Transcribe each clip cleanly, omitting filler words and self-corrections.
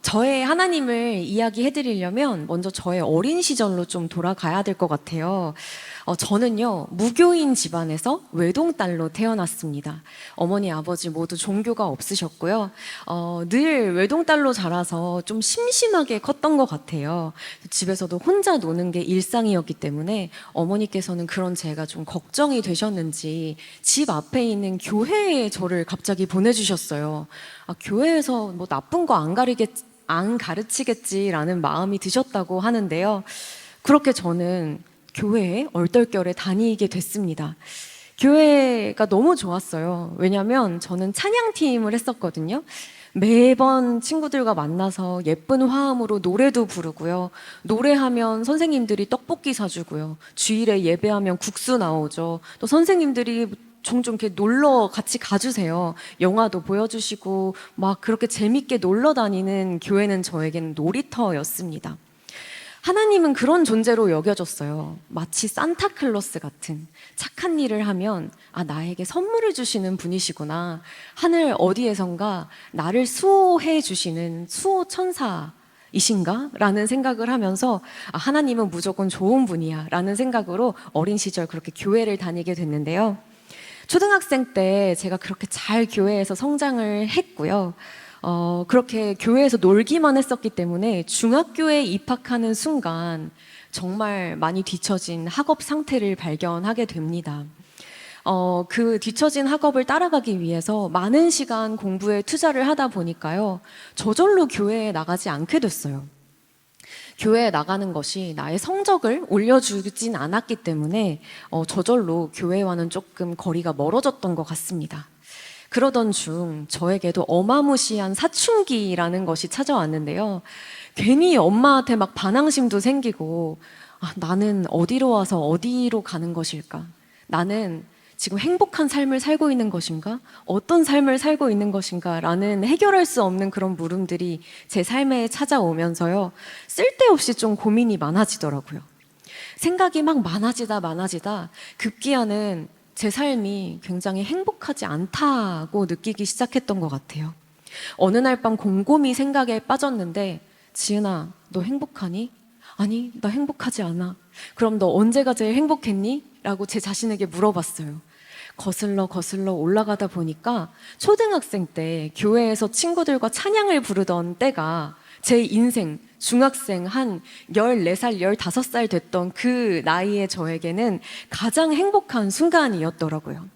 저의 하나님을 이야기해 드리려면 먼저 저의 어린 시절로 좀 돌아가야 될 것 같아요. 저는요, 무교인 집안에서 외동딸로 태어났습니다. 어머니, 아버지 모두 종교가 없으셨고요. 늘 외동딸로 자라서 좀 심심하게 컸던 것 같아요. 집에서도 혼자 노는 게 일상이었기 때문에 어머니께서는 그런 제가 좀 걱정이 되셨는지 집 앞에 있는 교회에 저를 갑자기 보내주셨어요. 교회에서 뭐 나쁜 거 안 가르치겠지라는 마음이 드셨다고 하는데요. 그렇게 저는 교회에 얼떨결에 다니게 됐습니다. 교회가 너무 좋았어요. 왜냐면 저는 찬양팀을 했었거든요. 매번 친구들과 만나서 예쁜 화음으로 노래도 부르고요. 노래하면 선생님들이 떡볶이 사주고요. 주일에 예배하면 국수 나오죠. 또 선생님들이 종종 이렇게 놀러 같이 가주세요. 영화도 보여주시고 막 그렇게 재밌게 놀러 다니는 교회는 저에게는 놀이터였습니다. 하나님은 그런 존재로 여겨졌어요. 마치 산타클로스 같은 착한 일을 하면 나에게 선물을 주시는 분이시구나. 하늘 어디에선가 나를 수호해 주시는 수호 천사이신가? 라는 생각을 하면서 하나님은 무조건 좋은 분이야 라는 생각으로 어린 시절 그렇게 교회를 다니게 됐는데요. 초등학생 때 제가 그렇게 잘 교회에서 성장을 했고요. 그렇게 교회에서 놀기만 했었기 때문에 중학교에 입학하는 순간 정말 많이 뒤처진 학업 상태를 발견하게 됩니다. 그 뒤처진 학업을 따라가기 위해서 많은 시간 공부에 투자를 하다 보니까요. 저절로 교회에 나가지 않게 됐어요. 교회에 나가는 것이 나의 성적을 올려주진 않았기 때문에 저절로 교회와는 조금 거리가 멀어졌던 것 같습니다. 그러던 중 저에게도 어마무시한 사춘기라는 것이 찾아왔는데요. 괜히 엄마한테 막 반항심도 생기고 나는 어디로 와서 어디로 가는 것일까? 나는 지금 행복한 삶을 살고 있는 것인가? 어떤 삶을 살고 있는 것인가? 라는 해결할 수 없는 그런 물음들이 제 삶에 찾아오면서요. 쓸데없이 좀 고민이 많아지더라고요. 생각이 막 많아지다 급기야는 제 삶이 굉장히 행복하지 않다고 느끼기 시작했던 것 같아요. 어느 날 밤 곰곰이 생각에 빠졌는데 지은아, 너 행복하니? 아니, 나 행복하지 않아. 그럼 너 언제가 제일 행복했니? 라고 제 자신에게 물어봤어요. 거슬러 올라가다 보니까 초등학생 때 교회에서 친구들과 찬양을 부르던 때가 제 인생 중학생 한 14살, 15살 됐던 그 나이의 저에게는 가장 행복한 순간이었더라고요.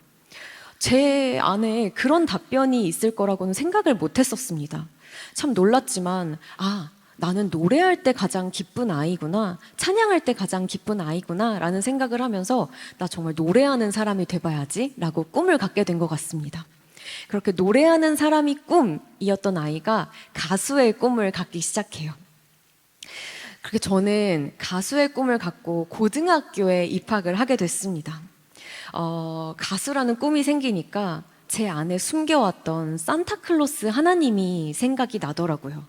제 안에 그런 답변이 있을 거라고는 생각을 못 했었습니다. 참 놀랐지만, 나는 노래할 때 가장 기쁜 아이구나, 찬양할 때 가장 기쁜 아이구나 라는 생각을 하면서 나 정말 노래하는 사람이 돼봐야지 라고 꿈을 갖게 된 것 같습니다. 그렇게 노래하는 사람이 꿈이었던 아이가 가수의 꿈을 갖기 시작해요. 그렇게 저는 가수의 꿈을 갖고 고등학교에 입학을 하게 됐습니다. 가수라는 꿈이 생기니까 제 안에 숨겨왔던 산타클로스 하나님이 생각이 나더라고요.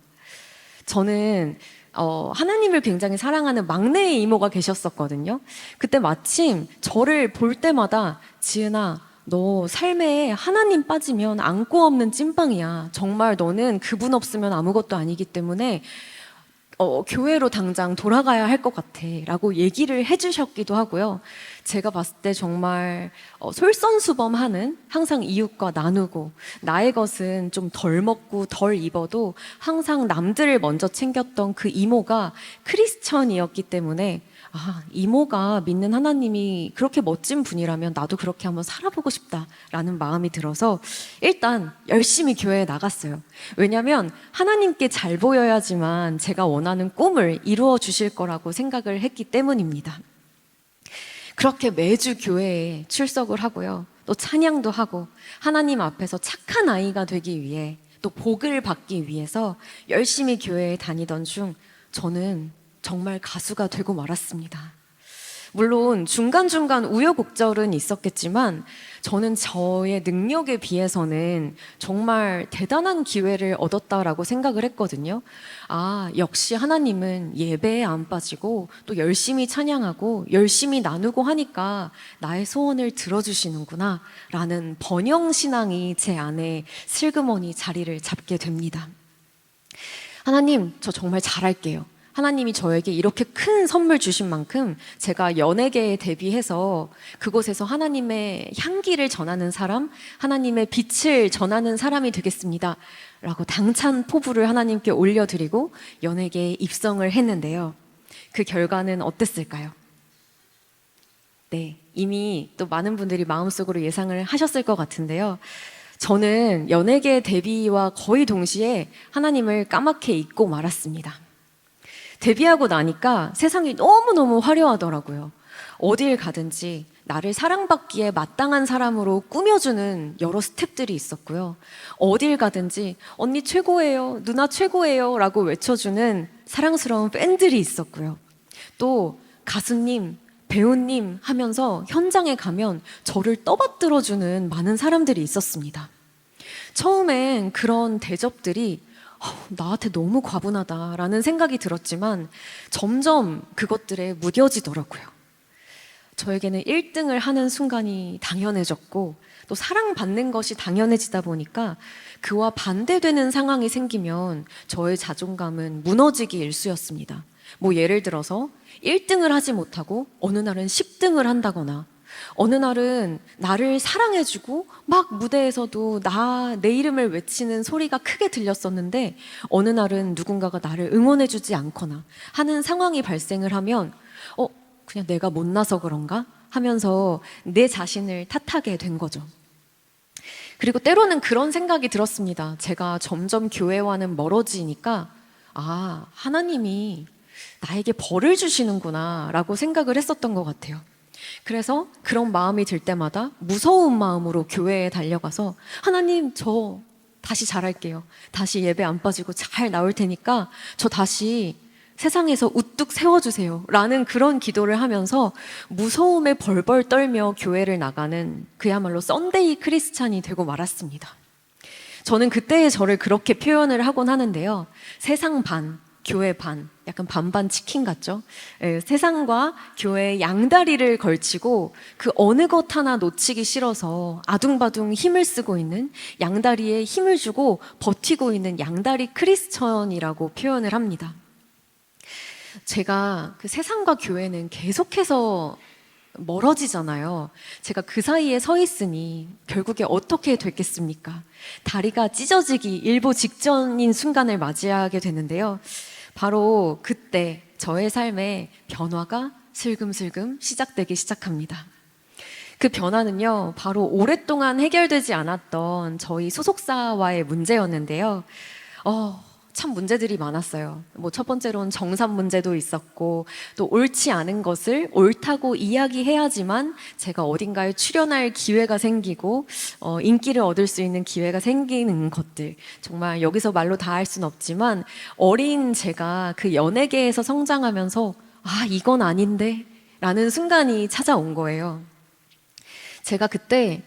저는 하나님을 굉장히 사랑하는 막내 이모가 계셨었거든요. 그때 마침 저를 볼 때마다 지은아, 너 삶에 하나님 빠지면 안고 없는 찐빵이야. 정말 너는 그분 없으면 아무것도 아니기 때문에 교회로 당장 돌아가야 할 것 같아 라고 얘기를 해주셨기도 하고요. 제가 봤을 때 정말 솔선수범하는, 항상 이웃과 나누고 나의 것은 좀 덜 먹고 덜 입어도 항상 남들을 먼저 챙겼던 그 이모가 크리스천이었기 때문에 이모가 믿는 하나님이 그렇게 멋진 분이라면 나도 그렇게 한번 살아보고 싶다라는 마음이 들어서 일단 열심히 교회에 나갔어요. 왜냐하면 하나님께 잘 보여야지만 제가 원하는 꿈을 이루어 주실 거라고 생각을 했기 때문입니다. 그렇게 매주 교회에 출석을 하고요. 또 찬양도 하고 하나님 앞에서 착한 아이가 되기 위해 또 복을 받기 위해서 열심히 교회에 다니던 중 저는 정말 가수가 되고 말았습니다. 물론 중간중간 우여곡절은 있었겠지만 저는 저의 능력에 비해서는 정말 대단한 기회를 얻었다라고 생각을 했거든요. 역시 하나님은 예배에 안 빠지고 또 열심히 찬양하고 열심히 나누고 하니까 나의 소원을 들어주시는구나 라는 번영신앙이 제 안에 슬그머니 자리를 잡게 됩니다. 하나님, 저 정말 잘할게요. 하나님이 저에게 이렇게 큰 선물 주신 만큼 제가 연예계에 데뷔해서 그곳에서 하나님의 향기를 전하는 사람, 하나님의 빛을 전하는 사람이 되겠습니다. 라고 당찬 포부를 하나님께 올려드리고 연예계에 입성을 했는데요. 그 결과는 어땠을까요? 네, 이미 또 많은 분들이 마음속으로 예상을 하셨을 것 같은데요. 저는 연예계 데뷔와 거의 동시에 하나님을 까맣게 잊고 말았습니다. 데뷔하고 나니까 세상이 너무너무 화려하더라고요. 어딜 가든지 나를 사랑받기에 마땅한 사람으로 꾸며주는 여러 스텝들이 있었고요. 어딜 가든지 언니 최고예요, 누나 최고예요 라고 외쳐주는 사랑스러운 팬들이 있었고요. 또 가수님, 배우님 하면서 현장에 가면 저를 떠받들어주는 많은 사람들이 있었습니다. 처음엔 그런 대접들이 나한테 너무 과분하다라는 생각이 들었지만 점점 그것들에 무뎌지더라고요. 저에게는 1등을 하는 순간이 당연해졌고 또 사랑받는 것이 당연해지다 보니까 그와 반대되는 상황이 생기면 저의 자존감은 무너지기 일쑤였습니다. 뭐 예를 들어서 1등을 하지 못하고 어느 날은 10등을 한다거나 어느 날은 나를 사랑해주고 막 무대에서도 내 이름을 외치는 소리가 크게 들렸었는데 어느 날은 누군가가 나를 응원해주지 않거나 하는 상황이 발생을 하면 그냥 내가 못나서 그런가? 하면서 내 자신을 탓하게 된 거죠. 그리고 때로는 그런 생각이 들었습니다. 제가 점점 교회와는 멀어지니까 하나님이 나에게 벌을 주시는구나 라고 생각을 했었던 것 같아요. 그래서 그런 마음이 들 때마다 무서운 마음으로 교회에 달려가서 하나님, 저 다시 잘할게요. 다시 예배 안 빠지고 잘 나올 테니까 저 다시 세상에서 우뚝 세워주세요 라는 그런 기도를 하면서 무서움에 벌벌 떨며 교회를 나가는 그야말로 썬데이 크리스찬이 되고 말았습니다. 저는 그때의 저를 그렇게 표현을 하곤 하는데요. 세상 반, 교회 반, 약간 반반 치킨 같죠? 세상과 교회의 양다리를 걸치고 그 어느 것 하나 놓치기 싫어서 아둥바둥 힘을 쓰고 있는, 양다리에 힘을 주고 버티고 있는 양다리 크리스천이라고 표현을 합니다. 제가 그 세상과 교회는 계속해서 멀어지잖아요. 제가 그 사이에 서 있으니 결국에 어떻게 됐겠습니까? 다리가 찢어지기 일보 직전인 순간을 맞이하게 되는데요. 바로 그때 저의 삶에 변화가 슬금슬금 시작되기 시작합니다. 그 변화는요, 바로 오랫동안 해결되지 않았던 저희 소속사와의 문제였는데요. 참 문제들이 많았어요. 첫 번째로는 정산 문제도 있었고, 또 옳지 않은 것을 옳다고 이야기해야지만 제가 어딘가에 출연할 기회가 생기고, 인기를 얻을 수 있는 기회가 생기는 것들. 정말 여기서 말로 다 할 수는 없지만, 어린 제가 그 연예계에서 성장하면서, 이건 아닌데? 라는 순간이 찾아온 거예요. 제가 그때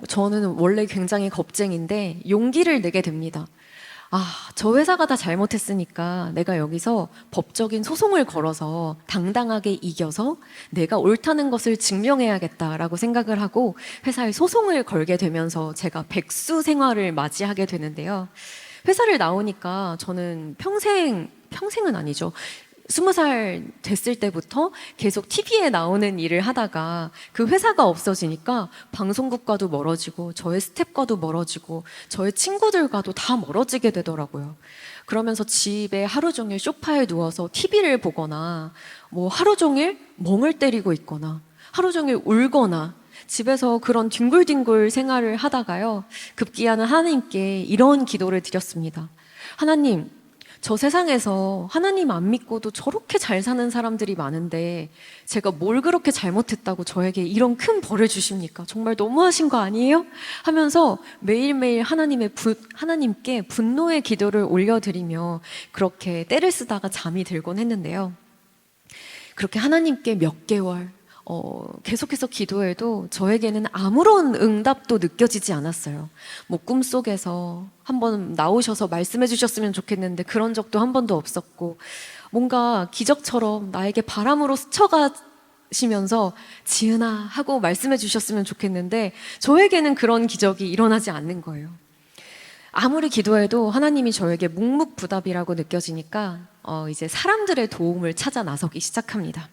저는 원래 굉장히 겁쟁인데 용기를 내게 됩니다. 저 회사가 다 잘못했으니까 내가 여기서 법적인 소송을 걸어서 당당하게 이겨서 내가 옳다는 것을 증명해야겠다라고 생각을 하고 회사에 소송을 걸게 되면서 제가 백수 생활을 맞이하게 되는데요. 회사를 나오니까 저는 평생은 아니죠. 20살 됐을 때부터 계속 TV에 나오는 일을 하다가 그 회사가 없어지니까 방송국과도 멀어지고 저의 스텝과도 멀어지고 저의 친구들과도 다 멀어지게 되더라고요. 그러면서 집에 하루 종일 소파에 누워서 TV를 보거나 하루 종일 멍을 때리고 있거나 하루 종일 울거나 집에서 그런 뒹굴뒹굴 생활을 하다가요. 급기야는 하나님께 이런 기도를 드렸습니다. 하나님, 저 세상에서 하나님 안 믿고도 저렇게 잘 사는 사람들이 많은데 제가 뭘 그렇게 잘못했다고 저에게 이런 큰 벌을 주십니까? 정말 너무하신 거 아니에요? 하면서 매일매일 하나님께 분노의 기도를 올려드리며 그렇게 때를 쓰다가 잠이 들곤 했는데요. 그렇게 하나님께 몇 개월 계속해서 기도해도 저에게는 아무런 응답도 느껴지지 않았어요. 꿈속에서 한번 나오셔서 말씀해 주셨으면 좋겠는데 그런 적도 한 번도 없었고 뭔가 기적처럼 나에게 바람으로 스쳐가시면서 지은아 하고 말씀해 주셨으면 좋겠는데 저에게는 그런 기적이 일어나지 않는 거예요. 아무리 기도해도 하나님이 저에게 묵묵부답이라고 느껴지니까 이제 사람들의 도움을 찾아 나서기 시작합니다.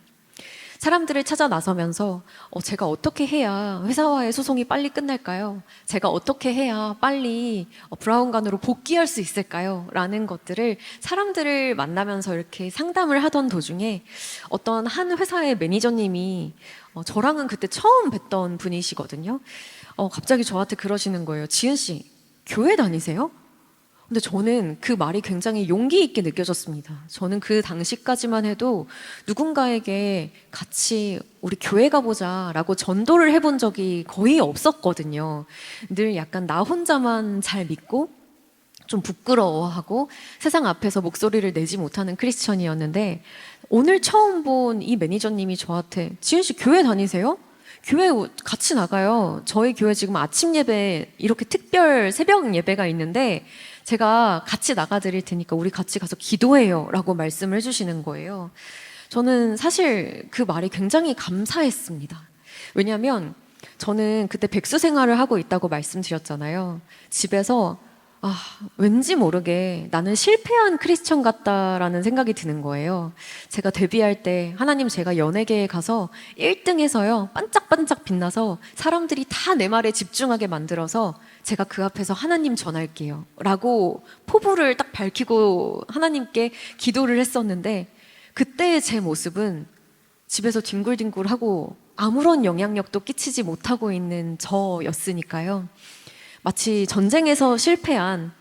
사람들을 찾아 나서면서 제가 어떻게 해야 회사와의 소송이 빨리 끝날까요? 제가 어떻게 해야 빨리 브라운관으로 복귀할 수 있을까요? 라는 것들을 사람들을 만나면서 이렇게 상담을 하던 도중에 어떤 한 회사의 매니저님이 저랑은 그때 처음 뵀던 분이시거든요. 갑자기 저한테 그러시는 거예요. 지은 씨, 교회 다니세요? 근데 저는 그 말이 굉장히 용기 있게 느껴졌습니다. 저는 그 당시까지만 해도 누군가에게 같이 우리 교회 가보자 라고 전도를 해본 적이 거의 없었거든요. 늘 약간 나 혼자만 잘 믿고 좀 부끄러워하고 세상 앞에서 목소리를 내지 못하는 크리스천이었는데 오늘 처음 본 이 매니저님이 저한테 지은 씨 교회 다니세요? 교회 같이 나가요. 저희 교회 지금 아침 예배 이렇게 특별 새벽 예배가 있는데 제가 같이 나가드릴 테니까 우리 같이 가서 기도해요 라고 말씀을 해주시는 거예요. 저는 사실 그 말이 굉장히 감사했습니다. 왜냐하면 저는 그때 백수 생활을 하고 있다고 말씀드렸잖아요. 집에서 왠지 모르게 나는 실패한 크리스천 같다라는 생각이 드는 거예요. 제가 데뷔할 때 하나님 제가 연예계에 가서 1등 해서요 반짝반짝 빛나서 사람들이 다 내 말에 집중하게 만들어서 제가 그 앞에서 하나님 전할게요 라고 포부를 딱 밝히고 하나님께 기도를 했었는데 그때의 제 모습은 집에서 뒹굴뒹굴하고 아무런 영향력도 끼치지 못하고 있는 저였으니까요. 마치 전쟁에서 실패한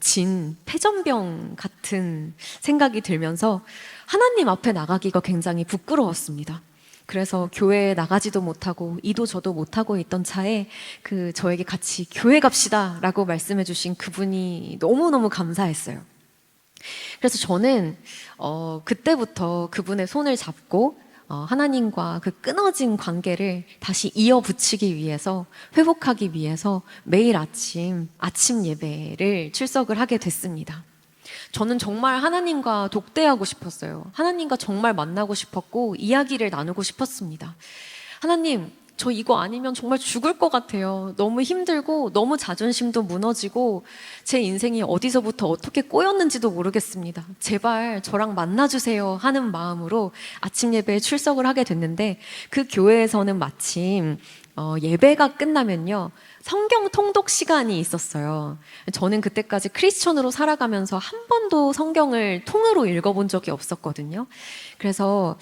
진 패전병 같은 생각이 들면서 하나님 앞에 나가기가 굉장히 부끄러웠습니다. 그래서 교회에 나가지도 못하고 이도 저도 못하고 있던 차에 저에게 같이 교회 갑시다 라고 말씀해 주신 그분이 너무너무 감사했어요. 그래서 저는 그때부터 그분의 손을 잡고 하나님과 그 끊어진 관계를 다시 이어붙이기 위해서 회복하기 위해서 매일 아침 예배를 출석을 하게 됐습니다. 저는 정말 하나님과 독대하고 싶었어요. 하나님과 정말 만나고 싶었고 이야기를 나누고 싶었습니다. 하나님, 저 이거 아니면 정말 죽을 것 같아요. 너무 힘들고 너무 자존심도 무너지고 제 인생이 어디서부터 어떻게 꼬였는지도 모르겠습니다. 제발 저랑 만나주세요 하는 마음으로 아침 예배에 출석을 하게 됐는데 그 교회에서는 마침 예배가 끝나면요 성경 통독 시간이 있었어요. 저는 그때까지 크리스천으로 살아가면서 한 번도 성경을 통으로 읽어본 적이 없었거든요. 그래서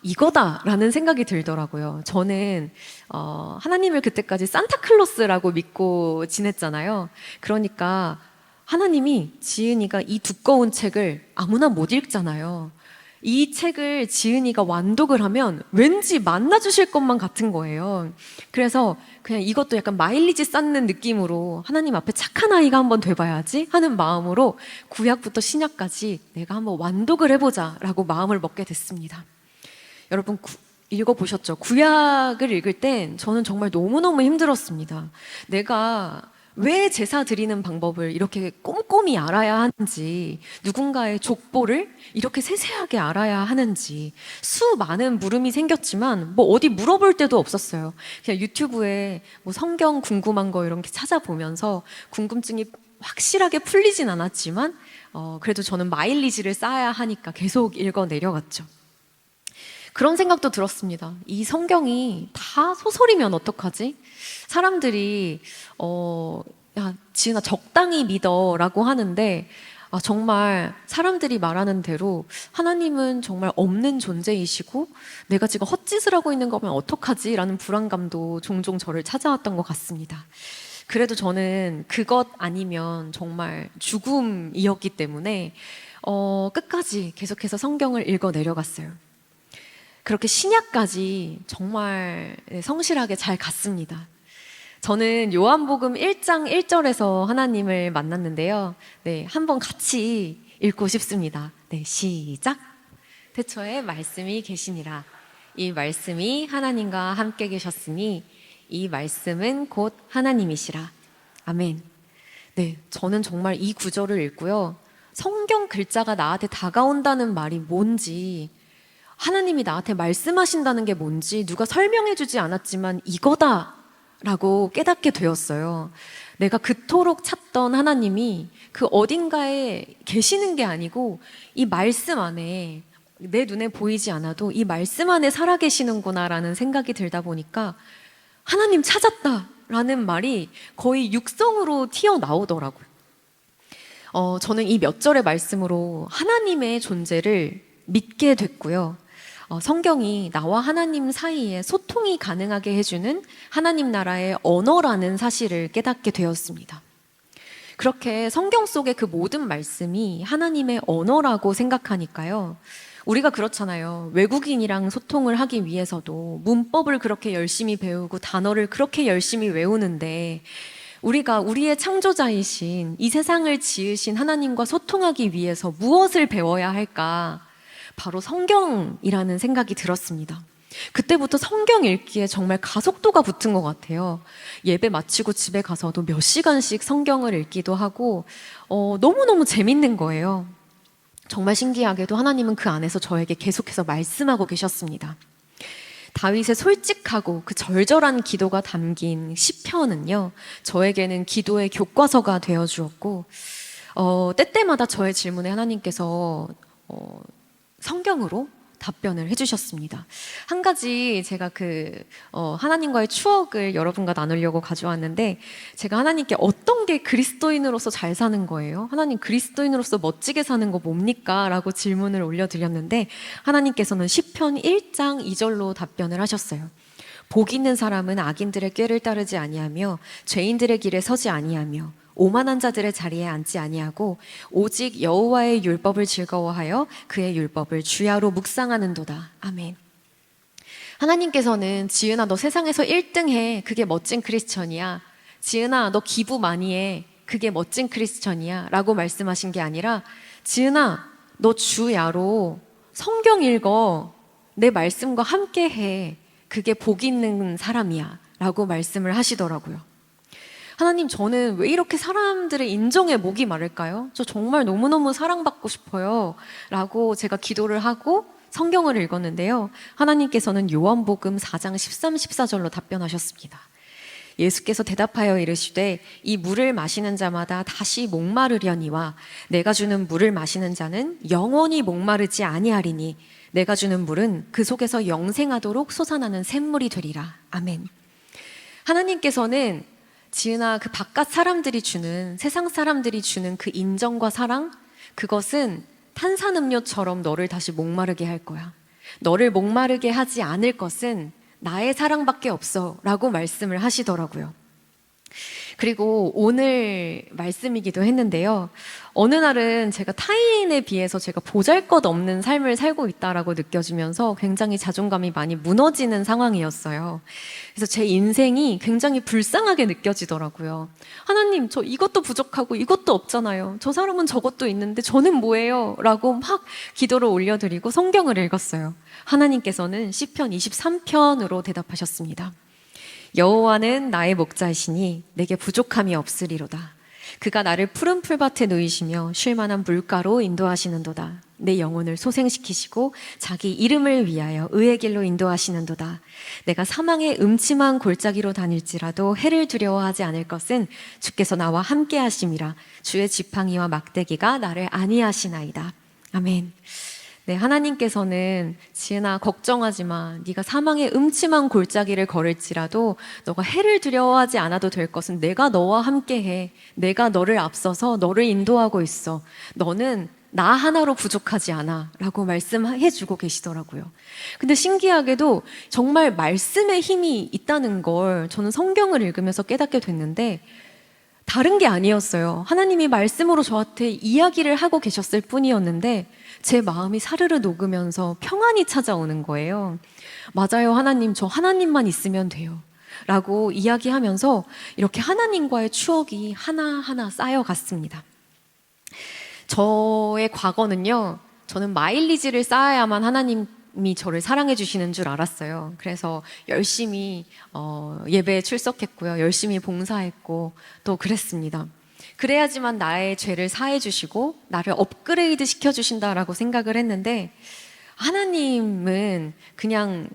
이거다라는 생각이 들더라고요. 저는 하나님을 그때까지 산타클로스라고 믿고 지냈잖아요. 그러니까 하나님이 지은이가 이 두꺼운 책을 아무나 못 읽잖아요. 이 책을 지은이가 완독을 하면 왠지 만나주실 것만 같은 거예요. 그래서 그냥 이것도 약간 마일리지 쌓는 느낌으로 하나님 앞에 착한 아이가 한번 돼봐야지 하는 마음으로 구약부터 신약까지 내가 한번 완독을 해보자 라고 마음을 먹게 됐습니다. 여러분 읽어보셨죠? 구약을 읽을 땐 저는 정말 너무너무 힘들었습니다. 내가 왜 제사 드리는 방법을 이렇게 꼼꼼히 알아야 하는지, 누군가의 족보를 이렇게 세세하게 알아야 하는지 수많은 물음이 생겼지만 뭐 어디 물어볼 데도 없었어요. 그냥 유튜브에 뭐 성경 궁금한 거 이런 게 찾아보면서 궁금증이 확실하게 풀리진 않았지만 그래도 저는 마일리지를 쌓아야 하니까 계속 읽어 내려갔죠. 그런 생각도 들었습니다. 이 성경이 다 소설이면 어떡하지? 사람들이 야 지은아 적당히 믿어 라고 하는데 정말 사람들이 말하는 대로 하나님은 정말 없는 존재이시고 내가 지금 헛짓을 하고 있는 거면 어떡하지? 라는 불안감도 종종 저를 찾아왔던 것 같습니다. 그래도 저는 그것 아니면 정말 죽음이었기 때문에 끝까지 계속해서 성경을 읽어 내려갔어요. 그렇게 신약까지 정말 성실하게 잘 갔습니다. 저는 요한복음 1장 1절에서 하나님을 만났는데요. 네, 한번 같이 읽고 싶습니다. 네, 시작. 태초에 말씀이 계시니라. 이 말씀이 하나님과 함께 계셨으니 이 말씀은 곧 하나님이시라. 아멘. 네, 저는 정말 이 구절을 읽고요. 성경 글자가 나한테 다가온다는 말이 뭔지, 하나님이 나한테 말씀하신다는 게 뭔지 누가 설명해 주지 않았지만 이거다 라고 깨닫게 되었어요. 내가 그토록 찾던 하나님이 그 어딘가에 계시는 게 아니고 이 말씀 안에, 내 눈에 보이지 않아도 이 말씀 안에 살아계시는구나라는 생각이 들다 보니까 하나님 찾았다라는 말이 거의 육성으로 튀어나오더라고요. 저는 이 몇 절의 말씀으로 하나님의 존재를 믿게 됐고요. 성경이 나와 하나님 사이에 소통이 가능하게 해주는 하나님 나라의 언어라는 사실을 깨닫게 되었습니다. 그렇게 성경 속의 그 모든 말씀이 하나님의 언어라고 생각하니까요. 우리가 그렇잖아요. 외국인이랑 소통을 하기 위해서도 문법을 그렇게 열심히 배우고 단어를 그렇게 열심히 외우는데 우리가 우리의 창조자이신 이 세상을 지으신 하나님과 소통하기 위해서 무엇을 배워야 할까? 바로 성경이라는 생각이 들었습니다. 그때부터 성경 읽기에 정말 가속도가 붙은 것 같아요. 예배 마치고 집에 가서도 몇 시간씩 성경을 읽기도 하고 너무너무 재밌는 거예요. 정말 신기하게도 하나님은 그 안에서 저에게 계속해서 말씀하고 계셨습니다. 다윗의 솔직하고 그 절절한 기도가 담긴 시편은요, 저에게는 기도의 교과서가 되어 주었고 때때마다 저의 질문에 하나님께서 성경으로 답변을 해주셨습니다. 한 가지 제가 하나님과의 추억을 여러분과 나누려고 가져왔는데, 제가 하나님께 어떤 게 그리스도인으로서 잘 사는 거예요? 하나님, 그리스도인으로서 멋지게 사는 거 뭡니까? 라고 질문을 올려드렸는데 하나님께서는 시편 1장 2절로 답변을 하셨어요. 복 있는 사람은 악인들의 꾀를 따르지 아니하며 죄인들의 길에 서지 아니하며 오만한 자들의 자리에 앉지 아니하고 오직 여호와의 율법을 즐거워하여 그의 율법을 주야로 묵상하는도다. 아멘. 하나님께서는 지은아 너 세상에서 1등해. 그게 멋진 크리스천이야. 지은아 너 기부 많이 해. 그게 멋진 크리스천이야. 라고 말씀하신 게 아니라 지은아 너 주야로 성경 읽어. 내 말씀과 함께 해. 그게 복 있는 사람이야. 라고 말씀을 하시더라고요. 하나님, 저는 왜 이렇게 사람들의 인정에 목이 마를까요? 저 정말 너무너무 사랑받고 싶어요. 라고 제가 기도를 하고 성경을 읽었는데요. 하나님께서는 요한복음 4장 13, 14절로 답변하셨습니다. 예수께서 대답하여 이르시되 이 물을 마시는 자마다 다시 목마르려니와 내가 주는 물을 마시는 자는 영원히 목마르지 아니하리니 내가 주는 물은 그 속에서 영생하도록 솟아나는 샘물이 되리라. 아멘. 하나님께서는 지은아 그 바깥 사람들이 주는, 세상 사람들이 주는 그 인정과 사랑, 그것은 탄산음료처럼 너를 다시 목마르게 할 거야. 너를 목마르게 하지 않을 것은 나의 사랑밖에 없어 라고 말씀을 하시더라고요. 그리고 오늘 말씀이기도 했는데요. 어느 날은 제가 타인에 비해서 제가 보잘것없는 삶을 살고 있다라고 느껴지면서 굉장히 자존감이 많이 무너지는 상황이었어요. 그래서 제 인생이 굉장히 불쌍하게 느껴지더라고요. 하나님, 저 이것도 부족하고 이것도 없잖아요. 저 사람은 저것도 있는데 저는 뭐예요? 라고 막 기도를 올려드리고 성경을 읽었어요. 하나님께서는 시편 23편으로 대답하셨습니다. 여호와는 나의 목자이시니 내게 부족함이 없으리로다. 그가 나를 푸른 풀밭에 누이시며 쉴 만한 물가로 인도하시는도다. 내 영혼을 소생시키시고 자기 이름을 위하여 의의 길로 인도하시는도다. 내가 사망의 음침한 골짜기로 다닐지라도 해를 두려워하지 않을 것은 주께서 나와 함께 하심이라. 주의 지팡이와 막대기가 나를 안위하시나이다. 아멘. 네, 하나님께서는 지은아 걱정하지 마. 네가 사망의 음침한 골짜기를 걸을지라도 너가 해를 두려워하지 않아도 될 것은 내가 너와 함께해. 내가 너를 앞서서 너를 인도하고 있어. 너는 나 하나로 부족하지 않아 라고 말씀해 주고 계시더라고요. 근데 신기하게도 정말 말씀의 힘이 있다는 걸 저는 성경을 읽으면서 깨닫게 됐는데 다른 게 아니었어요. 하나님이 말씀으로 저한테 이야기를 하고 계셨을 뿐이었는데 제 마음이 사르르 녹으면서 평안이 찾아오는 거예요. 맞아요, 하나님. 저 하나님만 있으면 돼요. 라고 이야기하면서 이렇게 하나님과의 추억이 하나하나 쌓여갔습니다. 저의 과거는요, 저는 마일리지를 쌓아야만 하나님이 저를 사랑해 주시는 줄 알았어요. 그래서 열심히 예배에 출석했고요. 열심히 봉사했고 또 그랬습니다. 그래야지만 나의 죄를 사해 주시고 나를 업그레이드 시켜주신다라고 생각을 했는데 하나님은 그냥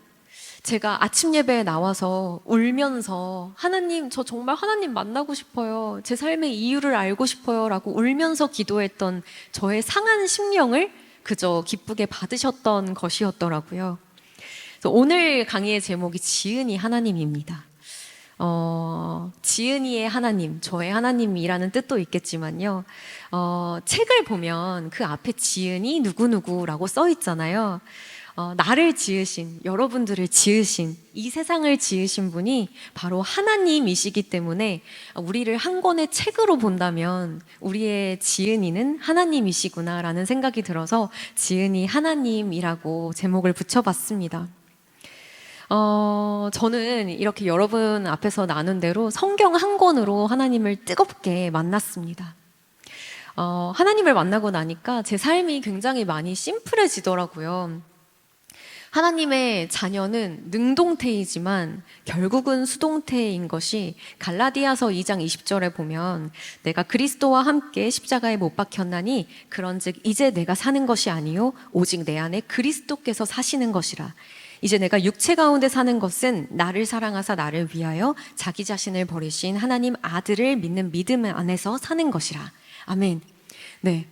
제가 아침 예배에 나와서 울면서 하나님, 저 정말 하나님 만나고 싶어요. 제 삶의 이유를 알고 싶어요. 라고 울면서 기도했던 저의 상한 심령을 그저 기쁘게 받으셨던 것이었더라고요. 그래서 오늘 강의의 제목이 지은이 하나님입니다. 지은이의 하나님, 저의 하나님이라는 뜻도 있겠지만요. 책을 보면 그 앞에 지은이 누구누구라고 써 있잖아요. 나를 지으신, 여러분들을 지으신, 이 세상을 지으신 분이 바로 하나님이시기 때문에 우리를 한 권의 책으로 본다면 우리의 지은이는 하나님이시구나라는 생각이 들어서 지은이 하나님이라고 제목을 붙여봤습니다. 저는 이렇게 여러분 앞에서 나눈 대로 성경 한 권으로 하나님을 뜨겁게 만났습니다. 하나님을 만나고 나니까 제 삶이 굉장히 많이 심플해지더라고요. 하나님의 자녀는 능동태이지만 결국은 수동태인 것이 갈라디아서 2장 20절에 보면 내가 그리스도와 함께 십자가에 못 박혔나니 그런즉 이제 내가 사는 것이 아니요 오직 내 안에 그리스도께서 사시는 것이라. 이제 내가 육체 가운데 사는 것은 나를 사랑하사 나를 위하여 자기 자신을 버리신 하나님 아들을 믿는 믿음 안에서 사는 것이라. 아멘. 네.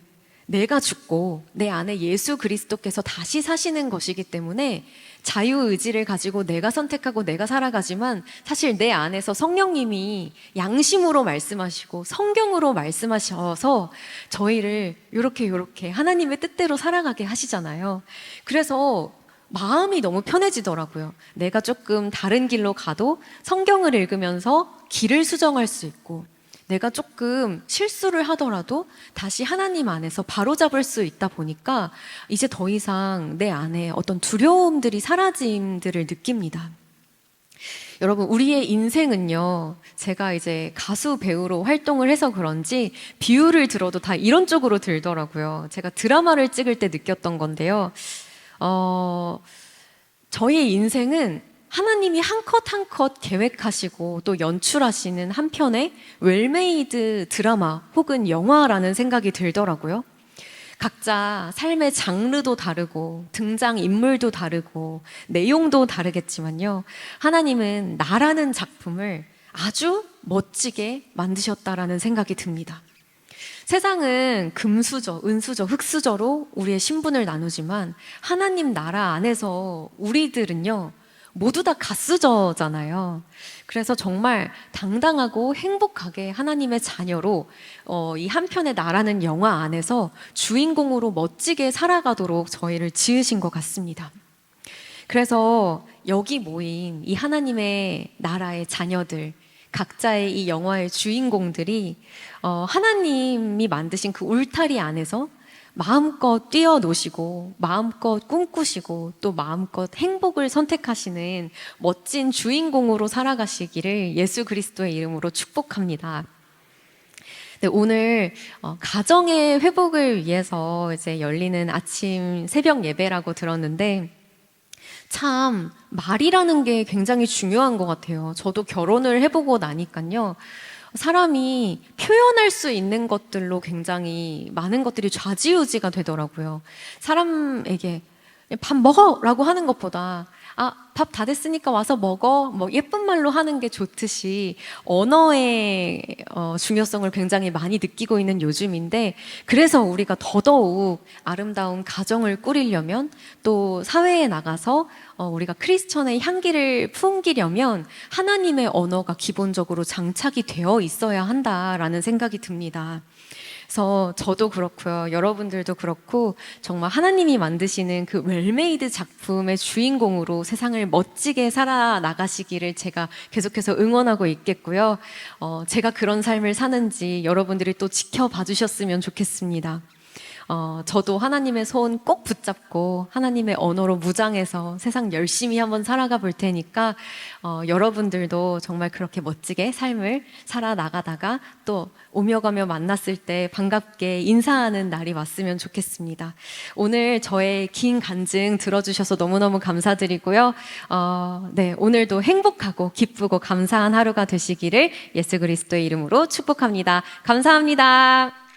내가 죽고 내 안에 예수 그리스도께서 다시 사시는 것이기 때문에 자유의지를 가지고 내가 선택하고 내가 살아가지만 사실 내 안에서 성령님이 양심으로 말씀하시고 성경으로 말씀하셔서 저희를 요렇게 하나님의 뜻대로 살아가게 하시잖아요. 그래서 마음이 너무 편해지더라고요. 내가 조금 다른 길로 가도 성경을 읽으면서 길을 수정할 수 있고 내가 조금 실수를 하더라도 다시 하나님 안에서 바로잡을 수 있다 보니까 이제 더 이상 내 안에 어떤 두려움들이 사라짐들을 느낍니다. 여러분, 우리의 인생은요, 제가 이제 가수 배우로 활동을 해서 그런지 비유를 들어도 다 이런 쪽으로 들더라고요. 제가 드라마를 찍을 때 느꼈던 건데요. 저희의 인생은 하나님이 한 컷 한 컷 계획하시고 또 연출하시는 한 편의 웰메이드 드라마 혹은 영화라는 생각이 들더라고요. 각자 삶의 장르도 다르고 등장 인물도 다르고 내용도 다르겠지만요. 하나님은 나라는 작품을 아주 멋지게 만드셨다라는 생각이 듭니다. 세상은 금수저, 은수저, 흙수저로 우리의 신분을 나누지만 하나님 나라 안에서 우리들은요, 모두 다 가스저잖아요. 그래서 정말 당당하고 행복하게 하나님의 자녀로 이 한편의 나라는 영화 안에서 주인공으로 멋지게 살아가도록 저희를 지으신 것 같습니다. 그래서 여기 모인 이 하나님의 나라의 자녀들, 각자의 이 영화의 주인공들이 하나님이 만드신 그 울타리 안에서 마음껏 뛰어노시고 마음껏 꿈꾸시고 또 마음껏 행복을 선택하시는 멋진 주인공으로 살아가시기를 예수 그리스도의 이름으로 축복합니다. 네, 오늘 가정의 회복을 위해서 이제 열리는 아침 새벽 예배라고 들었는데 참 말이라는 게 굉장히 중요한 것 같아요. 저도 결혼을 해보고 나니까요. 사람이 표현할 수 있는 것들로 굉장히 많은 것들이 좌지우지가 되더라고요. 사람에게 밥 먹어! 라고 하는 것보다 밥 다 됐으니까 와서 먹어. 뭐 예쁜 말로 하는 게 좋듯이 언어의 중요성을 굉장히 많이 느끼고 있는 요즘인데 그래서 우리가 더더욱 아름다운 가정을 꾸리려면 또 사회에 나가서 우리가 크리스천의 향기를 풍기려면 하나님의 언어가 기본적으로 장착이 되어 있어야 한다라는 생각이 듭니다. 그래서 저도 그렇고요. 여러분들도 그렇고 정말 하나님이 만드시는 그 웰메이드 작품의 주인공으로 세상을 멋지게 살아나가시기를 제가 계속해서 응원하고 있겠고요. 제가 그런 삶을 사는지 여러분들이 또 지켜봐 주셨으면 좋겠습니다. 저도 하나님의 손 꼭 붙잡고 하나님의 언어로 무장해서 세상 열심히 한번 살아가 볼 테니까 여러분들도 정말 그렇게 멋지게 삶을 살아나가다가 또 오며 가며 만났을 때 반갑게 인사하는 날이 왔으면 좋겠습니다. 오늘 저의 긴 간증 들어주셔서 너무너무 감사드리고요. 네, 오늘도 행복하고 기쁘고 감사한 하루가 되시기를 예수 그리스도의 이름으로 축복합니다. 감사합니다.